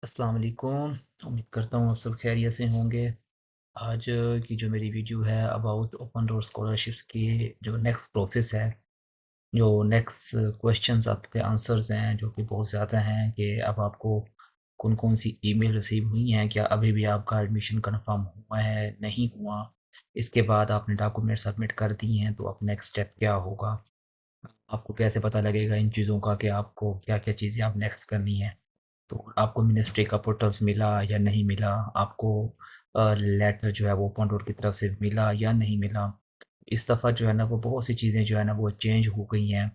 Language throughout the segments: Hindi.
अस्सलाम वालेकुम। उम्मीद करता हूँ आप सब खैरियत से होंगे। आज की जो मेरी वीडियो है अबाउट ओपन डोर स्कॉलरशिप्स की जो नेक्स्ट प्रोसेस है, जो नेक्स्ट क्वेश्चंस आपके आंसर्स हैं जो कि बहुत ज़्यादा हैं कि अब आपको कौन-कौन सी ईमेल रिसीव हुई हैं, क्या अभी भी आपका एडमिशन कन्फर्म हुआ है, नहीं हुआ? इसके बाद आपने डॉक्यूमेंट सबमिट कर दिए हैं, तो अब नेक्स्ट स्टेप क्या होगा? आपको कैसे पता लगेगा इन चीज़ों का कि आपको क्या-क्या चीज़ें अब नेक्स्ट करनी है? तो आपको मिनिस्ट्री का पोर्टल्स मिला या नहीं मिला? आपको लेटर जो है वो ओपन डोर की तरफ से मिला या नहीं मिला? इस दफ़ा जो है ना वो बहुत सी चीज़ें जो है ना वो चेंज हो गई हैं,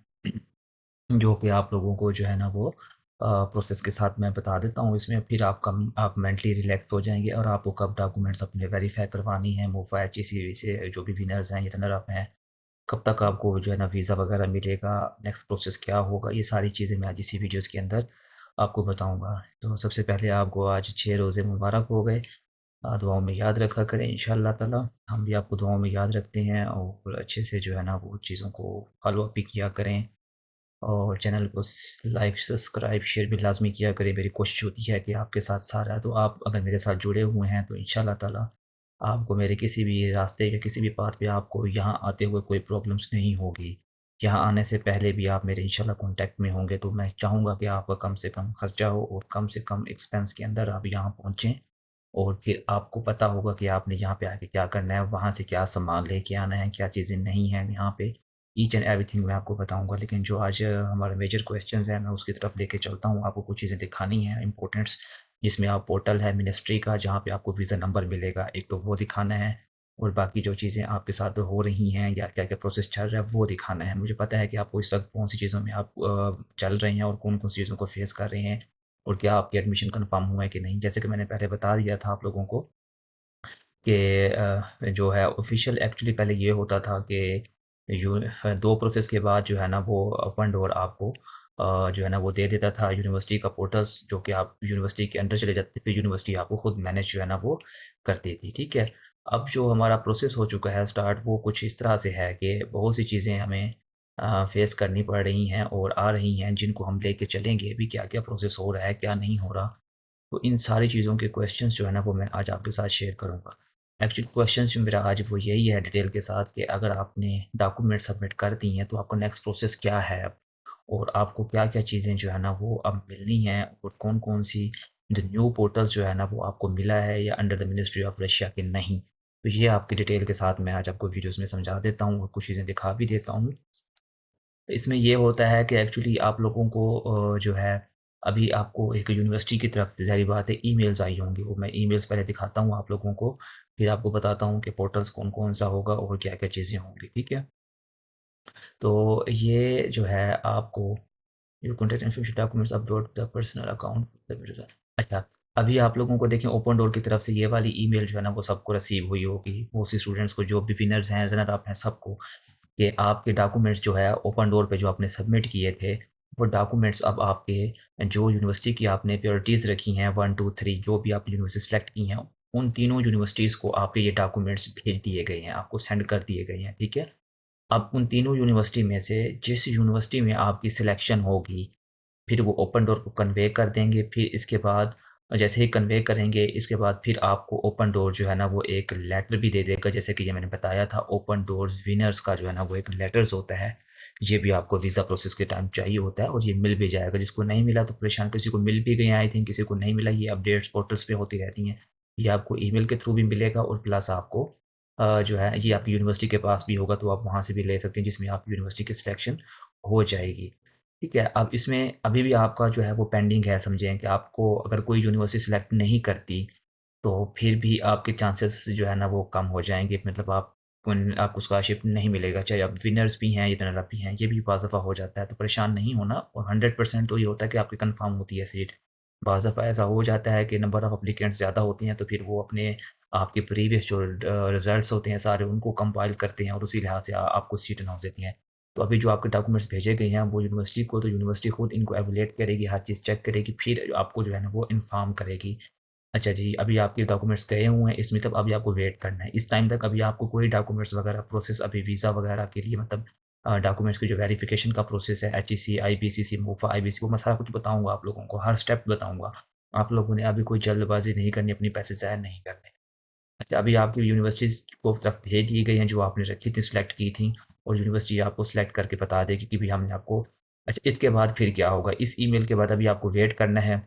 जो कि आप लोगों को जो है ना वो प्रोसेस के साथ मैं बता देता हूँ। इसमें फिर आप मेंटली रिलैक्स हो जाएँगे और आपको कब डॉक्यूमेंट्स अपने वेरीफ़ाई करवानी है, मोफ़ा एचईसी से जो भी विनर्स हैं या रनर अप हैं, कब तक आपको जो है ना वीज़ा वगैरह मिलेगा, नेक्स्ट प्रोसेस क्या होगा, ये सारी चीज़ें मैं आज इसी वीडियोज़ के अंदर आपको बताऊँगा। तो सबसे पहले आपको आज 6 रोज़े मुबारक हो गए। दुआओं में याद रखा करें इंशाअल्लाह ताला। हम भी आपको दुआओं में याद रखते हैं और अच्छे से जो है ना वो चीज़ों को फ़ॉलो अप भी किया करें और चैनल को लाइक, सब्सक्राइब, शेयर भी लाज़मी किया करें। मेरी कोशिश होती है कि आपके साथ सारा तो आप अगर मेरे साथ जुड़े हुए हैं तो इंशाअल्लाह ताला आपको मेरे किसी भी रास्ते या किसी भी पाथ पे आपको यहाँ आते हुए कोई प्रॉब्लम्स नहीं होगी। यहाँ आने से पहले भी आप मेरे इंशाअल्लाह कॉन्टैक्ट में होंगे, तो मैं चाहूँगा कि आपका कम से कम खर्चा हो और कम से कम एक्सपेंस के अंदर आप यहाँ पहुँचें और फिर आपको पता होगा कि आपने यहाँ पे आके क्या करना है, वहाँ से क्या सामान लेके आना है, क्या चीज़ें नहीं हैं यहाँ पे। ईच एंड एवरीथिंग मैं आपको बताऊँगा। लेकिन जो आज हमारे मेजर क्वेश्चंस हैं, मैं उसकी तरफ लेके चलता हूँ। आपको कुछ चीज़ें दिखानी हैं इम्पोर्टेंट्स, जिसमें आप पोर्टल है मिनिस्ट्री का, जहाँ पे आपको वीज़ा नंबर मिलेगा, एक तो वो दिखाना है और बाकी जो चीज़ें आपके साथ हो रही हैं या क्या-क्या प्रोसेस चल रहा है, वो दिखाना है। मुझे पता है कि आपको इस वक़्त कौन-सी चीज़ों में आप चल रहे हैं और कौन-कौन सी चीज़ों को फेस कर रहे हैं और क्या आपकी एडमिशन कन्फर्म हुआ है कि नहीं। जैसे कि मैंने पहले बता दिया था आप लोगों को कि जो है ऑफ़िशियल एक्चुअली पहले ये होता था कि यू 2 प्रोसेस के बाद जो है ना वो ओपन डोर आपको जो है ना वो दे देता था यूनिवर्सिटी का पोर्टल्स, जो कि आप यूनिवर्सिटी के अंदर चले जाते थे, फिर यूनिवर्सिटी आपको खुद मैनेज जो है ना वो करती थी, ठीक है? अब जो हमारा प्रोसेस हो चुका है स्टार्ट, वो कुछ इस तरह से है कि बहुत सी चीज़ें हमें फ़ेस करनी पड़ रही हैं और आ रही हैं, जिनको हम लेके चलेंगे। अभी क्या-क्या प्रोसेस हो रहा है, क्या नहीं हो रहा। तो इन सारी चीज़ों के क्वेश्चंस जो है ना वो मैं आज आपके साथ शेयर करूँगा। एक्चुअली क्वेश्चंस जो मेरा आज वो यही है डिटेल के साथ कि अगर आपने डॉक्यूमेंट सबमिट कर दी हैं तो आपका नेक्स्ट प्रोसेस क्या है अब? और आपको क्या-क्या चीज़ें जो है ना वो अब मिलनी हैं और कौन-कौन सी जो न्यू पोर्टल्स जो है ना वो आपको मिला है या under the ministry of Russia के नहीं। तो ये आपकी डिटेल के साथ मैं आज आपको वीडियोज़ में समझा देता हूँ और कुछ चीज़ें दिखा भी देता हूँ। इसमें ये होता है कि एक्चुअली आप लोगों को जो है अभी आपको एक यूनिवर्सिटी की तरफ से ज़ाहिर बात है ईमेल्स आई होंगी, वो मैं ईमेल्स पहले दिखाता हूँ आप लोगों को, फिर आपको बताता हूँ कि पोर्टल्स कौन-कौन सा होगा और क्या-क्या चीज़ें होंगी, ठीक है? तो ये जो है आपको your contact information documents upload the personal account. अच्छा, अभी आप लोगों को देखें ओपन डोर की तरफ से ये वाली ईमेल जो है ना वो सबको रिसीव हुई होगी, मोस्टली स्टूडेंट्स को, जो भी विनर्स हैं, रनर अप हैं, सबको। कि आपके डॉक्यूमेंट्स जो है ओपन डोर पे जो आपने सबमिट किए थे, वो डॉक्यूमेंट्स अब आपके जो यूनिवर्सिटी की आपने प्रायोरिटीज़ रखी हैं 1, 2, 3, जो भी आपने यूनिवर्सिटी सेलेक्ट की हैं, उन तीनों यूनिवर्सिटीज़ को आपके ये डॉक्यूमेंट्स भेज दिए गए हैं, आपको सेंड कर दिए गए हैं, ठीक है? अब उन तीनों यूनिवर्सिटी में से जिस यूनिवर्सिटी में आपकी सिलेक्शन होगी, फिर वो ओपन डोर को कन्वे कर देंगे। फिर इसके बाद जैसे ही कन्वे करेंगे, इसके बाद फिर आपको ओपन डोर जो है ना वो एक लेटर भी दे देगा, जैसे कि ये मैंने बताया था ओपन डोर्स विनर्स का जो है ना वो एक लेटर्स होता है। ये भी आपको वीज़ा प्रोसेस के टाइम चाहिए होता है और ये मिल भी जाएगा। जिसको नहीं मिला तो परेशान, किसी को मिल भी गया आई थिंक, किसी को नहीं मिला, ये अपडेट्स पोर्टल्स पे होती रहती हैं। ये आपको ईमेल के थ्रू भी मिलेगा और प्लस आपको जो है ये आपकी यूनिवर्सिटी के पास भी होगा, तो आप वहाँ से भी ले सकते हैं, जिसमें आपकी यूनिवर्सिटी की सिलेक्शन हो जाएगी। ठीक है, अब इसमें अभी भी आपका जो है वो पेंडिंग है, समझें कि आपको अगर कोई यूनिवर्सिटी सिलेक्ट नहीं करती, तो फिर भी आपके चांसेस जो है ना वो कम हो जाएँगे। मतलब आपको स्कॉलरशिप नहीं मिलेगा, चाहे आप विनर्स भी हैं या रनर अप भी हैं, ये भी बाज़ दफ़ा हो जाता है, तो परेशान नहीं होना। और 100% तो ये होता है कि आपकी कन्फर्म होती है सीट। बाज़ दफ़ा ऐसा हो जाता है कि नंबर ऑफ एप्लीकेंट्स ज़्यादा होते हैं, तो फिर वो अपने आपके प्रीवियस जो रिज़ल्ट्स होते हैं सारे, उनको कंपाइल करते हैं और उसी लिहाज से आपको सीट अनाउंस देती हैं। तो अभी जो आपके डॉक्यूमेंट्स भेजे गए हैं वो यूनिवर्सिटी को, तो यूनिवर्सिटी खुद इनको एवेलुएट करेगी, हर चीज़ चेक करेगी, फिर आपको जो है ना वो इन्फॉर्म करेगी। अच्छा जी, अभी आपके डॉक्यूमेंट्स गए हुए हैं इसमें, तब अभी आपको वेट करना है। इस टाइम तक अभी आपको कोई डॉक्यूमेंट्स वगैरह प्रोसेस, अभी वीज़ा वगैरह के लिए मतलब डॉक्यूमेंट्स की जो वेरिफ़िकेशन का प्रोसेस है, एचईसी, आईबीसीसी, मोफा, आईबीसी, वो मैं सारा कुछ बताऊँगा आप लोगों को, हर स्टेप बताऊँगा। आप लोगों ने अभी कोई जल्दबाज़ी नहीं करनी, अपने पैसे ज़ाया नहीं करने। अच्छा, अभी आपकी यूनिवर्सिटीज़ को तरफ भेज दी गई हैं जो आपने रखी थी, सिलेक्ट की थी, और यूनिवर्सिटी आपको सिलेक्ट करके बता देगी कि भई हमने आपको। अच्छा, इसके बाद फिर क्या होगा? इस ईमेल के बाद अभी आपको वेट करना है।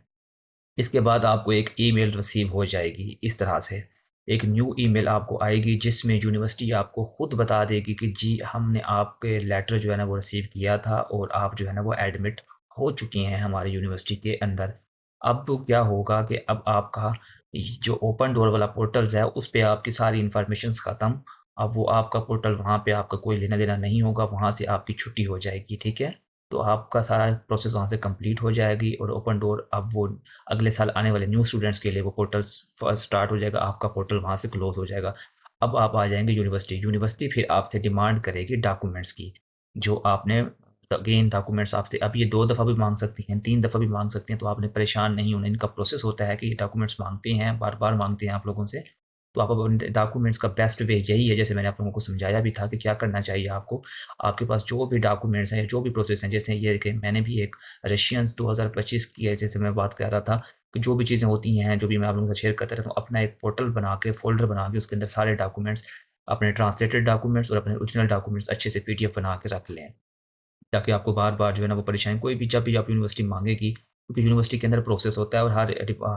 इसके बाद आपको एक ईमेल रिसीव हो जाएगी इस तरह से। एक न्यू ईमेल आपको आएगी जिसमें यूनिवर्सिटी आपको खुद बता देगी कि जी, हमने आपके लेटर जो है ना वो रिसीव किया था और आप जो है ना वो एडमिट हो चुकी हैं हमारी यूनिवर्सिटी के अंदर। अब तो क्या होगा कि अब आपका जो ओपन डोर वाला पोर्टल्स है उस पे आपकी सारी इन्फॉर्मेशंस ख़त्म। अब वो आपका पोर्टल, वहाँ पे आपका कोई लेना-देना नहीं होगा, वहाँ से आपकी छुट्टी हो जाएगी, ठीक है? तो आपका सारा प्रोसेस वहाँ से कंप्लीट हो जाएगी और ओपन डोर अब वो अगले साल आने वाले न्यू स्टूडेंट्स के लिए वो पोर्टल्स फर्स्ट स्टार्ट हो जाएगा, आपका पोर्टल वहाँ से क्लोज़ हो जाएगा। अब आप आ जाएँगे यूनिवर्सिटी, यूनिवर्सिटी फिर आपसे डिमांड करेगी डॉक्यूमेंट्स की, जो आपने अगेन डॉक्यूमेंट्स आपसे अब ये 2 दफ़ा भी माँग सकती हैं, 3 दफ़ा भी माँग सकती हैं, तो आपने परेशान नहीं होना। इनका प्रोसेस होता है कि ये डॉक्यूमेंट्स माँगते हैं, बार-बार माँगते हैं आप लोगों से, तो आप अब उन डॉक्यूमेंट्स का बेस्ट वे यही है, जैसे मैंने आप लोगों को समझाया भी था कि क्या करना चाहिए आपको। आपके पास जो भी डॉक्यूमेंट्स हैं, जो भी प्रोसेस हैं, जैसे ये कि मैंने भी एक रशियंस 2025 की है, जैसे मैं बात कर रहा था कि जो भी चीज़ें होती हैं, जो भी मैं आप लोगों के साथ शेयर करता रहता हूँ, अपना एक पोर्टल बना के, फ़ोल्डर बना के उसके अंदर सारे डॉक्यूमेंट्स, अपने ट्रांसलेटेड डॉक्यूमेंट्स और अपने ओरिजिनल डॉक्यूमेंट्स अच्छे से पीडीएफ बना के रख लें। ताकि आपको बार-बार जो है ना वो परेशानी कोई भी जब भी आप यूनिवर्सिटी माँगेगी, क्योंकि यूनिवर्सिटी के अंदर प्रोसेस होता है और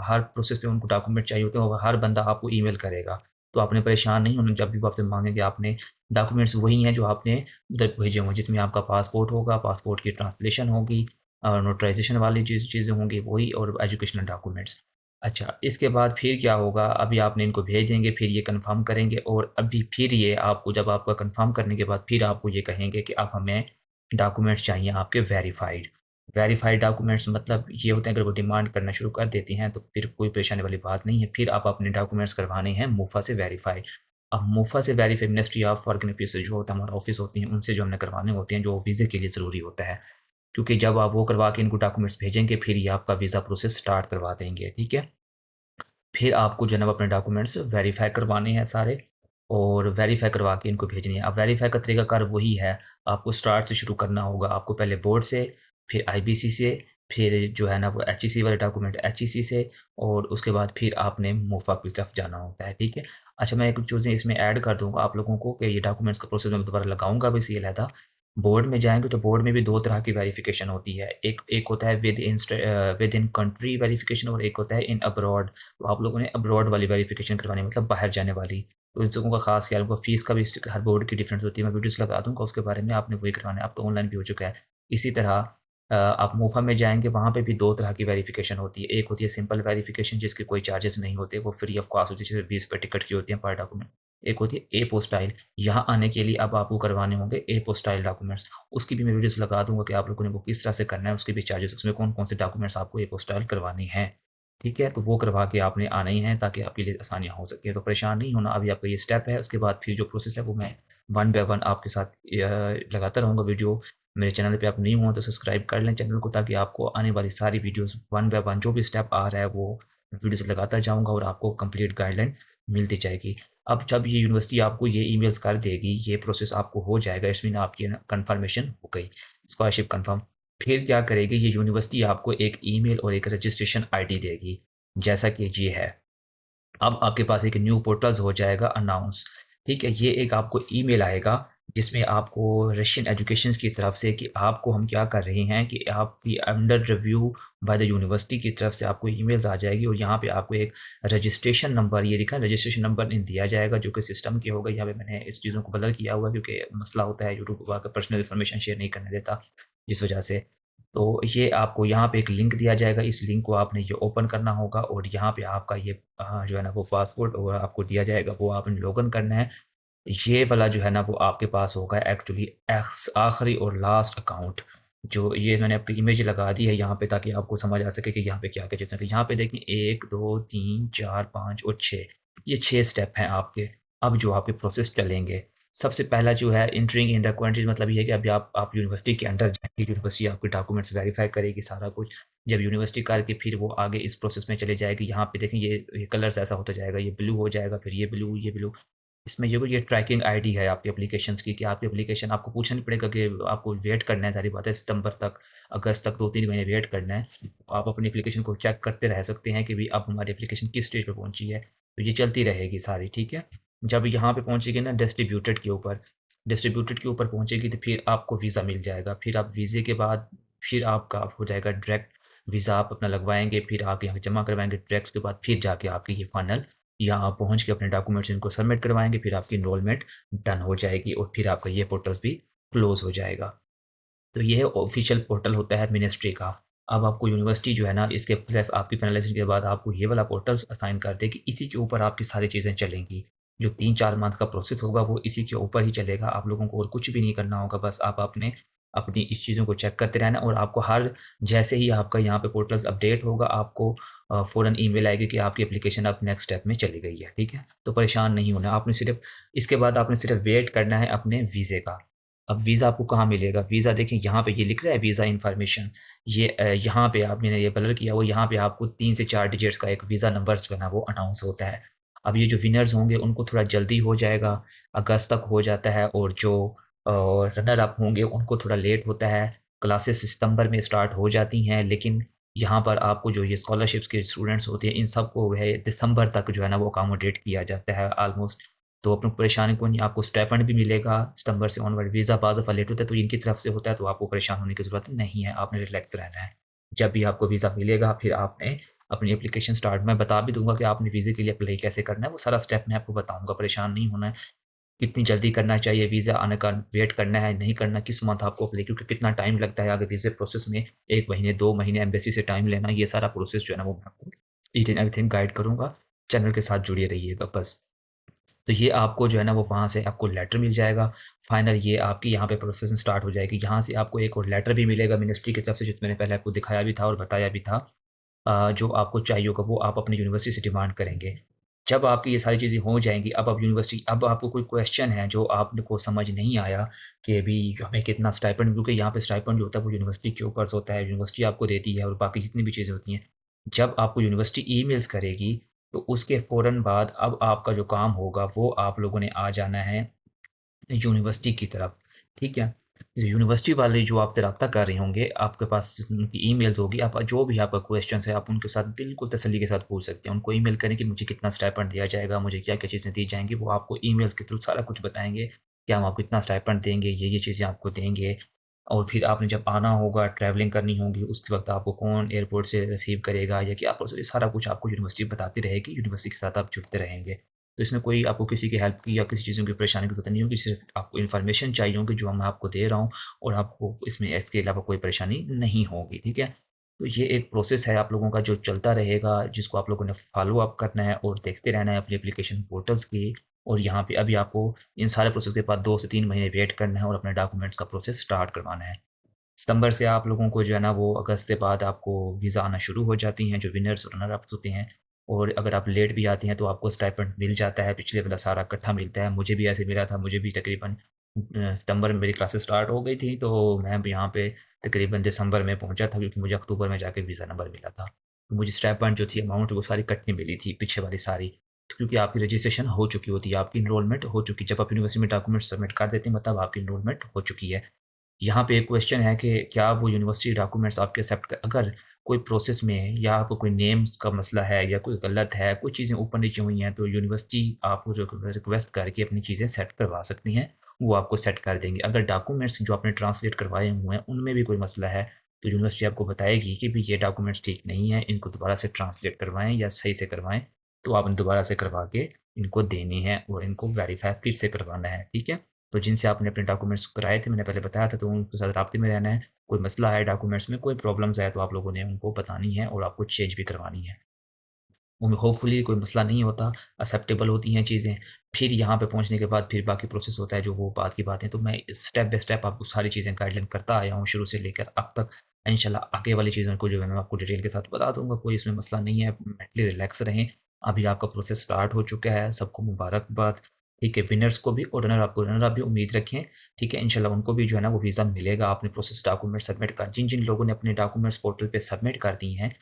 हर प्रोसेस पे उनको डॉक्यूमेंट चाहिए होते हैं और हर बंदा आपको ईमेल करेगा। तो आपने परेशान नहीं होना, जब भी वो आपसे माँगेंगे, आपने डॉक्यूमेंट्स वही हैं जो आपने उधर भेजे होंगे, जिसमें आपका पासपोर्ट होगा, पासपोर्ट की ट्रांसलेशन होगी, नोटराइज़ेशन वाली चीज़ें होंगी वही, और एजुकेशनल डॉक्यूमेंट्स। अच्छा, इसके बाद फिर क्या होगा? अभी आपने इनको भेज देंगे, फिर ये कन्फर्म करेंगे और अभी फिर ये आपको, जब आपका कन्फर्म करने के बाद फिर आपको ये कहेंगे कि अब हमें डॉक्यूमेंट्स चाहिए आपके वेरिफाइड। वेरिफाइड डॉक्यूमेंट्स मतलब ये होते हैं, अगर वो डिमांड करना शुरू कर देती हैं तो फिर कोई परेशानी वाली बात नहीं है। फिर आप अपने डॉक्यूमेंट्स करवाने हैं मूफ़ा से वेरीफ़ाई। अब मूफ़ा से verify ministry of foreign affairs से जो होता है, हमारा ऑफ़िस होती है, उनसे जो हमने करवाने होते हैं, जो वीज़े के लिए ज़रूरी होता है। क्योंकि जब आप वो करवा के इनको डॉक्यूमेंट्स भेजेंगे, फिर ये आपका वीज़ा प्रोसेस स्टार्ट करवा देंगे, ठीक है? फिर आपको जो है ना वो अपने डॉक्यूमेंट्स वेरीफ़ाई करवाने हैं सारे, और वेरीफ़ाई करवा के इनको भेजने हैं। अब वेरीफ़ाई का तरीकाकार वही है, आपको स्टार्ट से शुरू करना होगा। आपको पहले बोर्ड से, फिर आईबीसी से, फिर जो है ना वो एचईसी वाले डॉक्यूमेंट एचईसी से, और उसके बाद फिर आपने मोफ़ा की तरफ जाना होता है, ठीक है? अच्छा, मैं एक चीज़ें इसमें ऐड कर दूँगा आप लोगों को कि ये डॉक्यूमेंट्स का प्रोसेस मैं दोबारा लगाऊँगा भी इसी अलहदा। बोर्ड में जाएँगे तो बोर्ड में भी 2 तरह की वेरिफ़िकेशन होती है। एक एक होता है विद इन कंट्री वेरिफ़िकेशन, और एक होता है इन अब्रॉड। तो आप लोगों ने अब्रॉड वाली वेरिफ़िकेशन करवानी है, मतलब बाहर जाने वाली। तो इन सबों का ख़ास ख्याल रखो, फ़ीस का भी हर बोर्ड की डिफ़रेंस होती है, मैं वीडियोज़ लगा दूँगा उसके बारे में, आपने वही करवाना है, अब तो ऑनलाइन भी हो चुका है। इसी तरह आप मोफा में जाएँगे, वहाँ पे भी 2 तरह की वेरिफ़िकेशन होती है। एक होती है सिंपल वेरिफ़िकेशन जिसके कोई चार्जेस नहीं होते, वो फ्री ऑफ कॉस्ट होती है, सिर्फ़ ₹20 टिकट की होती है पर डॉक्यूमेंट। एक होती है ए-पोस्टाइल, यहाँ आने के लिए अब आपको करवाने होंगे ए-पोस्टाइल डॉक्यूमेंट्स। उसकी भी मैं वीडियोज़ लगा दूँगा कि आप लोगों ने वो किस तरह से करना है, उसके भी चार्जेस, उसमें कौन-कौन से डॉक्यूमेंट्स आपको ए-पोस्टाइल करवाने हैं। ठीक है? तो वो करवा के आपने आना ही है ताकि आपके लिए आसानियाँ हो सकें। तो परेशान नहीं होना, अभी आपका ये स्टेप है, उसके बाद फिर जो प्रोसेस है वो मैं वन बाय वन आपके साथ लगाता रहूँगा वीडियो। मेरे चैनल पे आप न्यू हो तो सब्सक्राइब कर लें चैनल को, ताकि आपको आने वाली सारी वीडियोज़ वन बाय वन जो भी स्टेप आ रहा है वो वीडियोज़ लगाता जाऊँगा और आपको कंप्लीट गाइडलाइन मिलती जाएगी। अब जब ये यूनिवर्सिटी आपको ये ईमेल्स कर देगी, ये प्रोसेस आपको हो जाएगा, इट्स मीन आपकी ना कन्फर्मेशन हो गई, स्कॉलरशिप कन्फर्म। फिर क्या करेगी ये यूनिवर्सिटी, आपको एक ईमेल और एक रजिस्ट्रेशन आईडी देगी, जैसा कि ये है। अब आपके पास एक न्यू पोर्टल्स हो जाएगा अनाउंस, ठीक है? ये एक आपको ईमेल आएगा जिसमें आपको रशियन एजुकेशंस की तरफ से कि आपको हम क्या कर रहे हैं कि आपकी under review by the university की तरफ से आपको ईमेल्स आ जाएगी, और यहाँ पे आपको एक रजिस्ट्रेशन नंबर, ये लिखा है रजिस्ट्रेशन नंबर इन दिया जाएगा, जो कि सिस्टम के होगा। यहाँ पे मैंने इस चीज़ों को ब्लर किया हुआ है क्योंकि मसला होता है, यूट्यूब वाका पर्सनल इन्फॉर्मेशन शेयर नहीं करने देता, जिस वजह से। तो ये आपको यहाँ पे एक लिंक दिया जाएगा, इस लिंक को आपने ये ओपन करना होगा, और यहाँ पे आपका ये जो है ना वो पासवर्ड और आपको दिया जाएगा, वो आपने लॉगिन करना है। ये वाला जो है ना वो आपके पास होगा एक्चुअली आखिरी और लास्ट अकाउंट, जो ये मैंने आपकी इमेज लगा दी है यहाँ पे ताकि आपको समझ आ सके कि यहाँ पे क्या-क्या चीज़ें हैं। तो यहाँ पे देखिए 1, 2, 3, 4, 5 और 6, ये 6 स्टेप हैं आपके, अब जो आपके प्रोसेस चलेंगे। सबसे पहला जो है एंटरिंग इन द कंट्री, मतलब ये है कि अभी आप यूनिवर्सिटी के अंदर जाएँगे, यूनिवर्सिटी आपके डॉक्यूमेंट्स वेरीफाई करेगी सारा कुछ। जब यूनिवर्सिटी करके फिर वो आगे इस प्रोसेस में चले जाएगी, यहाँ पे देखें ये कलर्स ऐसा होता जाएगा, ये ब्लू हो जाएगा, फिर ये ब्लू। इसमें ये ट्रैकिंग आईडी है आपकी एप्लीकेशंस की, कि आपकी एप्लीकेशन आपको पूछना नहीं पड़ेगा कि आपको वेट करना है, सारी बात है सितंबर तक, अगस्त तक 2-3 महीने वेट करना है। आप अपनी एप्लीकेशन को चेक करते रह सकते हैं कि भई अब हमारी एप्लीकेशन किस स्टेज पे पहुँची है। तो ये चलती रहेगी सारी, ठीक है? जब यहाँ पे पहुँचेगी ना डिस्ट्रीब्यूटेड के ऊपर पहुँचेगी तो फिर आपको वीज़ा मिल जाएगा। फिर आप वीज़े के बाद फिर आपका हो जाएगा डायरेक्ट वीज़ा आप अपना लगवाएँगे, फिर आप यहाँ जमा करवाएँगे डायरेक्ट उसके बाद फिर जाके आपकी ये फाइनल यहाँ पहुँच के अपने डॉक्यूमेंट्स इनको सबमिट करवाएँगे, फिर आपकी एनरोलमेंट डन हो जाएगी और फिर आपका ये पोर्टल्स भी क्लोज़ हो जाएगा। तो ये ऑफ़िशियल पोर्टल होता है मिनिस्ट्री का। अब आपको यूनिवर्सिटी जो है ना इसके प्लेस आपकी फाइनलाइज़ेशन के बाद आपको ये वाला पोर्टल्स असाइन कर देगी, इसी के ऊपर आपकी सारी चीज़ें चलेंगी। जो 3-4 मंथ का प्रोसेस होगा वो इसी के ऊपर ही चलेगा, आप लोगों को और कुछ भी नहीं करना होगा, बस आप आपने अपनी इस चीज़ों को चेक करते रहना और आपको हर जैसे ही आपका यहाँ पे पोर्टल्स अपडेट होगा आपको फ़ौरन ईमेल आएगी कि आपकी एप्लीकेशन अब नेक्स्ट स्टेप में चली गई है, ठीक है? तो परेशान नहीं होना, आपने सिर्फ़ इसके बाद आपने सिर्फ़ वेट करना है अपने वीज़े का। अब वीज़ा आपको कहाँ मिलेगा? वीज़ा देखिए यहाँ पे ये लिख रहा है वीज़ा इन्फॉर्मेशन ये यहाँ पे आप मैंने ये ब्लर किया हुआ यहाँ पे आपको 3 से 4 डिजिट्स का एक वीज़ा नंबर जो है ना वो अनाउंस होता है। अब ये जो विनर्स होंगे उनको थोड़ा जल्दी हो जाएगा, अगस्त तक हो जाता है और जो रनर अप होंगे उनको थोड़ा लेट होता है। क्लासेस सितंबर में स्टार्ट हो जाती हैं लेकिन यहाँ पर आपको जो ये स्कॉलरशिप्स के स्टूडेंट्स होते हैं इन सबको है दिसंबर तक जो है ना वो अकोमोडेट किया जाता है ऑलमोस्ट। तो अपनी परेशानी को नहीं आपको स्टाइपेंड भी मिलेगा सितंबर से ऑनवर्ड वीज़ा बाज़ दफ़ा लेट होता है तो इनकी तरफ से होता है तो आपको परेशान होने की ज़रूरत नहीं है, आपने रिलैक्स रहना है। जब भी आपको वीज़ा मिलेगा फिर आपने अपनी एप्लीकेशन स्टार्ट मैं बता भी दूँगा कि आपने वीज़े के लिए अप्लाई कैसे करना है, वो सारा स्टेप मैं आपको बताऊँगा, परेशान नहीं होना है। कितनी जल्दी करना चाहिए वीज़ा आने का वेट करना है, नहीं करना, किस मंथ आपको अप्लाई क्योंकि कितना टाइम लगता है आगे वीज़े प्रोसेस में 1 महीने, 2 महीने एम्बेसी से टाइम लेना, ये सारा प्रोसेस जो है ना वो मैं आपको ईच एंड एवरीथिंग गाइड करूँगा। चैनल के साथ जुड़े रहिएगा बस। तो ये आपको जो है ना वो वहाँ से आपको लेटर मिल जाएगा। फाइनल ये आपकी यहाँ पे प्रोसेसिंग स्टार्ट हो जाएगी। यहाँ से आपको एक और लेटर भी मिलेगा मिनिस्ट्री की तरफ से जो मैंने पहले आपको दिखाया भी था और बताया भी था। जो आपको चाहिए होगा वो आप अपनी यूनिवर्सिटी से डिमांड करेंगे। जब आपकी ये सारी चीज़ें हो जाएँगी अब आपको कोई क्वेश्चन है जो आपको समझ नहीं आया कि अभी हमें कितना स्टाइपेंड क्योंकि यहाँ पे स्टाइपेंड जो होता है वो यूनिवर्सिटी के ऊपर से होता है, यूनिवर्सिटी आपको देती है और बाकी जितनी भी चीज़ें होती हैं। जब आपको यूनिवर्सिटी ईमेल्स करेगी तो उसके फ़ौरन बाद अब आपका जो काम होगा वो आप लोगों ने आ जाना है यूनिवर्सिटी की तरफ, ठीक है? यूनिवर्सिटी वाले जो आपसे राब्ता कर रहे होंगे, आपके पास उनकी ईमेल्स होगी, आप जो भी आपका क्वेश्चन्स है, आप उनके साथ बिल्कुल तसल्ली के साथ पूछ सकते हैं। उनको ईमेल करें कि मुझे कितना स्टाइपेंड दिया जाएगा, मुझे क्या-क्या चीज़ें दी जाएँगी, वो आपको ईमेल्स के थ्रू सारा कुछ बताएँगे कि हम आपको इतना स्टाइपेंड देंगे, ये चीज़ें आपको देंगे। और फिर आपने जब आना होगा, ट्रैवलिंग करनी होगी, उसके वक़्त आपको कौन एयरपोर्ट से रिसीव करेगा या क्या प्रोसेस, ये सारा कुछ आपको यूनिवर्सिटी बताती रहेगी, यूनिवर्सिटी के साथ आप जुड़ते रहेंगे। तो इसमें कोई आपको किसी की हेल्प की या किसी चीज़ों की परेशानी की ज़रूरत नहीं होगी, सिर्फ़ आपको इन्फॉर्मेशन चाहिए होगी जो मैं आपको दे रहा हूँ और आपको इसमें इसके अलावा कोई परेशानी नहीं होगी, ठीक है? तो ये एक प्रोसेस है आप लोगों का जो चलता रहेगा, जिसको आप लोगों ने फ़ॉलो अप करना है और देखते रहना है अपनी एप्लीकेशन पोर्टल्स की और यहाँ पे अभी आपको इन सारे प्रोसेस के बाद 2 से 3 महीने वेट करना है और अपने डॉक्यूमेंट्स का प्रोसेस स्टार्ट करवाना है। सितंबर से आप लोगों को जो है ना वो अगस्त के बाद आपको वीज़ा आना शुरू हो जाती हैं, जो विनर्स और रनर अप्स होते हैं और अगर आप लेट भी आती हैं तो आपको स्टाइपेंड मिल जाता है, पिछले वाला सारा इकट्ठा मिलता है। मुझे भी ऐसे मिला था, मुझे भी तकरीबन सितंबर में मेरी क्लासेस स्टार्ट हो गई थी, तो मैं भी यहाँ पे तकरीबन दिसंबर में पहुँचा था क्योंकि मुझे अक्टूबर में जाके वीज़ा नंबर मिला था। तो मुझे स्टाइपेंड जो थी अमाउंट वो सारी इकट्ठी मिली थी, पीछे वाली सारी। तो क्योंकि आपकी रजिस्ट्रेशन हो चुकी होती है, आपकी एनरोलमेंट हो चुकी जब आप यूनिवर्सिटी में डॉक्यूमेंट सबमिट कर देते हैं मतलब आपकी एनरोलमेंट हो चुकी है। यहाँ पे एक क्वेश्चन है कि क्या वो यूनिवर्सिटी डॉक्यूमेंट्स आपके एक्सेप्ट क अगर कोई प्रोसेस में या आपको कोई नेम्स का मसला है या कोई गलत है, कुछ चीज़ें ऊपर-नीचे हुई हैं, तो यूनिवर्सिटी आपको जो रिक्वेस्ट करके अपनी चीज़ें सेट करवा सकती हैं, वो आपको सेट कर देंगे। अगर डॉक्यूमेंट्स जो आपने ट्रांसलेट करवाए हुए हैं, उनमें भी कोई मसला है, तो यूनिवर्सिटी आपको बताएगी कि भई ये डॉक्यूमेंट्स ठीक नहीं हैं, इनको दोबारा से ट्रांसलेट करवाएँ या सही से करवाएँ, तो आपने दोबारा से करवा के इनको देनी है और इनको वेरीफ़ाई फिर से करवाना है, ठीक है? तो जिनसे आपने अपने डॉक्यूमेंट्स कराए थे, मैंने पहले बताया था, तो उनके साथ राब्ते में रहना है। कोई मसला है डॉक्यूमेंट्स में, कोई प्रॉब्लम्स है, तो आप लोगों ने उनको बतानी है और आपको चेंज भी करवानी है। होपफुली कोई मसला नहीं होता, एक्सेप्टेबल होती हैं चीज़ें। फिर यहाँ पे पहुँचने के बाद फिर बाकी प्रोसेस होता है, जो वो बाद की बात है। तो मैं स्टेप बाय स्टेप आपको सारी चीज़ें गाइडलाइन करता आया हूँ शुरू से लेकर अब तक। इंशाल्लाह आगे वाली चीज़ों को जो है मैं आपको डिटेल के साथ बता दूँगा, कोई इसमें मसला नहीं है, मेंटली रिलैक्स रहें। अभी आपका प्रोसेस स्टार्ट हो चुका है, सबको मुबारकबाद। ठीक है, विनर्स को भी और रनर अप भी उम्मीद रखें, ठीक है? इंशाल्लाह उनको भी जो है ना वो वीज़ा मिलेगा। आपने प्रोसेस डॉक्यूमेंट सबमिट कर जिन-जिन लोगों ने अपने डॉक्यूमेंट्स पोर्टल पे सबमिट कर दिए हैं,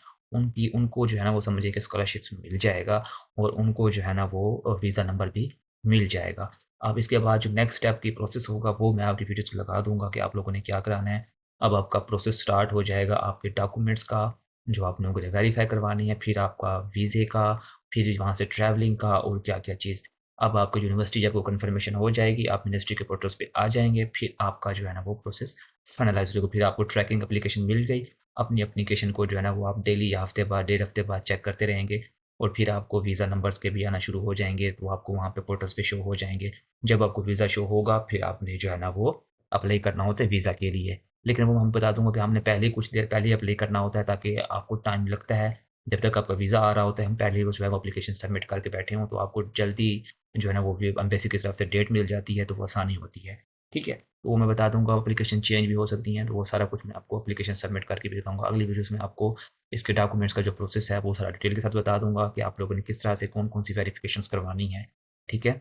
उनको जो है ना वो समझिए कि स्कॉलरशिप्स मिल जाएगा और उनको जो है ना वो वीज़ा नंबर भी मिल जाएगा। अब इसके बाद जो नेक्स्ट स्टेप की प्रोसेस होगा वो मैं आपकी वीडियोज़ में लगा दूँगा कि आप लोगों ने क्या कराना है। अब आपका प्रोसेस स्टार्ट हो जाएगा आपके डॉक्यूमेंट्स का जो आपने उनको वेरीफ़ाई करवानी है, फिर आपका वीज़े का, फिर वहाँ से ट्रैवलिंग का और क्या-क्या चीज़। अब आपको यूनिवर्सिटी जब वो कन्फर्मेशन हो जाएगी, आप मिनिस्ट्री के पोर्टल्स पे आ जाएँगे, फिर आपका जो है ना वो प्रोसेस फाइनलाइज़ हो जाएगा। फिर आपको ट्रैकिंग एप्लीकेशन मिल गई, अपनी एप्लीकेशन को जो है ना वो आप डेली या हफ़्ते बाद, डेढ़ हफ़्ते बाद चेक करते रहेंगे और फिर आपको वीज़ा नंबर्स के भी आना शुरू हो जाएँगे, तो आपको वहाँ पे पोर्टल्स पे शो हो जाएँगे। जब आपको वीज़ा शो होगा, फिर आपने जो है ना वो अप्लाई करना होता है वीज़ा के लिए। लेकिन वो मैं बता दूँगा कि हमने पहले ही कुछ देर पहले ही अप्लाई करना होता है ताकि आपको टाइम लगता है, जब तक आपका वीज़ा आ रहा होता है, हम पहले ही वो जो है वो एप्लीकेशन सबमिट करके बैठे हों, तो आपको जल्दी जो है ना वो भी एम्बेसी की तरफ से डेट मिल जाती है, तो वो आसानी होती है। ठीक है? तो वो मैं बता दूँगा एप्लीकेशन चेंज भी हो सकती हैं, तो वो सारा कुछ मैं आपको एप्लीकेशन सबमिट करके भी बताऊँगा। अगली वीडियोज़ में आपको इसके डॉक्यूमेंट्स का जो प्रोसेस है, वो सारा डिटेल के साथ बता दूँगा कि आप लोगों ने किस तरह से कौन-कौन सी वेरिफ़िकेशंस करवानी है। ठीक है?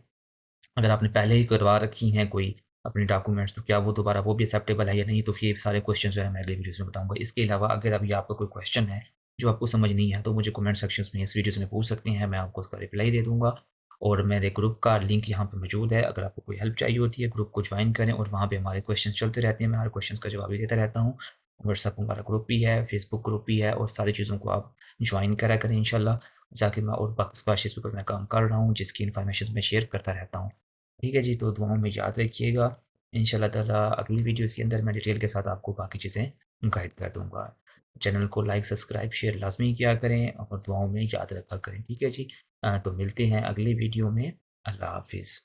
अगर आपने पहले ही करवा रखी हैं कोई अपने डॉक्यूमेंट्स तो क्या वो दोबारा वो भी एक्सेप्टेबल है या नहीं? तो फिर ये सारे क्वेश्चन जो है मैं अगली वीडियोज़ में बताऊँगा। इसके अलावा अगर अभी आपका कोई क्वेश्चन है जो आपको समझ नहीं है तो मुझे कमेंट सेक्शंस में इस वीडियोज़ में पूछ सकते हैं, मैं आपको उसका रिप्लाई दे दूँगा। और मेरे ग्रुप का लिंक यहाँ पे मौजूद है, अगर आपको कोई हेल्प चाहिए होती है ग्रुप को ज्वाइन करें और वहाँ पे हमारे क्वेश्चन चलते रहते हैं, मैं हर क्वेश्चन का जवाब भी देता रहता हूँ। व्हाट्सएप हमारा ग्रुप भी है, फेसबुक ग्रुप भी है और सारी चीज़ों को आप ज्वाइन करा करें इंशाल्लाह, जाके मैं और बाकी स्कॉलरशिप पे मैं काम कर रहा हूँ जिसकी इन्फॉर्मेशन मैं शेयर करता रहता हूँ। ठीक है जी, तो दुआओं में याद रखिएगा। इंशाल्लाह ताला अगली वीडियोज़ के अंदर मैं डिटेल के साथ आपको बाकी चीज़ें गाइड कर दूँगा। चैनल को लाइक, सब्सक्राइब, शेयर लाज़मी किया करें और दुआओं में याद रखा करें। ठीक है जी? तो मिलते हैं अगली वीडियो में। अल्लाह हाफ़िज़।